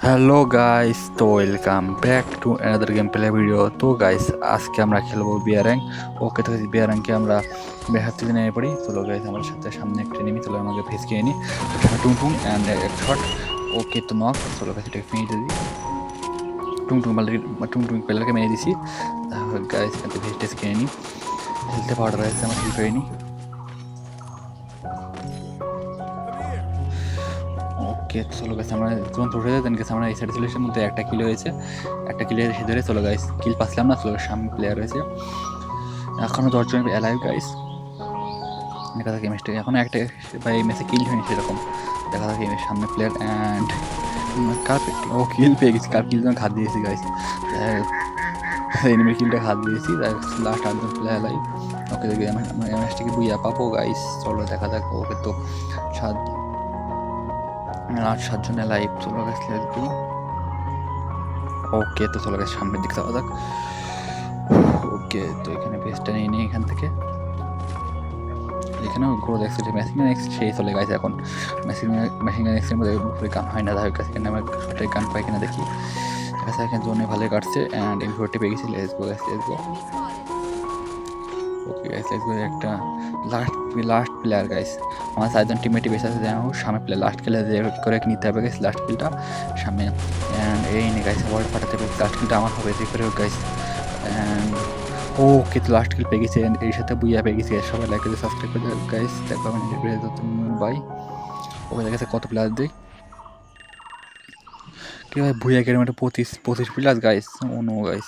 Hello guys, তো welcome back to another game play video. তো guys, আজকে আমরা খেলবো বিয়ার র্যাঙ্ক। ওকে, তো বিয়ার র্যাঙ্কে আমরা বেহার থেকে নেমে পড়ি। চলো গাইস, আমাদের সাথে সামনে একটা নেমি, চলো আমাকে ফেস কিনে নিই। টুং অ্যান্ড এক শট। ওকে, তো নক। চলো গাইস, এটাকে ফিনিশ দিয়ে দিই। টুং প্লেয়ারকে মেরে দিছি। গাইস, এখান থেকে ফেস টেস্ট কিনে নিই। হেলতে পাউডার আছে, আমার হেল্প হয়নি। ওকে, চলো গাইস, আমরা যখন উঠে যাই দেন গেছে আমরা এই সাইড সিলেকশনের মধ্যে একটা কিল হয়েছে। একটা কিলের ধরে চলো গাইস, কিল পাচ্ছিলাম না। চলো, সামনে প্লেয়ার রয়েছে, এখনও 10 জন অ্যালাইভ গাইস। দেখা থাকে ম্যাচটা এখনও একটা বা এই ম্যাচে কিল হয়নি সেরকম। দেখা থাকে সামনে প্লেয়ার অ্যান্ড কার ও কিল পেয়ে গেছি। কার কিল যেন খাত দিয়েছি গাইস, এনিমির কিলটা খাত দিয়েছি। লাস্ট 8 জন প্লেয়ার অ্যালাইভ। ওকে, দেখি আমরা এই ম্যাচটাকে বুইয়া পাবো গাইস। চলো দেখা যাক। ওকে, তো 7 জন অ্যালাইভ। চলো গাইস, লেটস গো। ওকে, তো চলো গাইস, সামনের দিকে যাওয়া যাক। ওকে, তো এখানে পেজটা নিয়ে নিই এখান থেকে। এখানেও growth excel machine gun X সেই চলে গেছে এখন। মেশিন গান এক্সের মধ্যে উপরে গান হয় না, তাদের কাছে এখানে আমার সঠিক গান পাই কিনা দেখি। ঠিক আছে, এখানে জোনে ভালো কাটছে অ্যান্ড ইনফোর্টি পেয়ে গেছি। Let's go guys, let's go. Okay guys, let's go. একটা লাস্ট প্লেয়ার গাইস, আমার 4 জন টিমমেটই বেঁচে আছে। যেন সামনে প্লেয়ার লাস্ট কিলে করে নিতে হবে গাইস, লাস্ট কিলটা সামনে। অ্যান্ড এই নে গাইস, ওয়ার্ড ফাটাতে হবে। লাস্ট কিলটা আমার হবে যে করে হোক গাইস। অ্যান্ড ওকে, তো লাস্ট কিল পেয়ে গেছি। এর সাথে বুইয়া পেয়ে গেছি। সবাই লাইক করে সাবস্ক্রাইব করে দেবে গাইস। দেখো আমি বাই। ওকে, দেখেছে কত প্লেয়ার দিই কি ভাই, ভুইয়া গেমের 25 প্লাস গাইস। ও নো গাইস।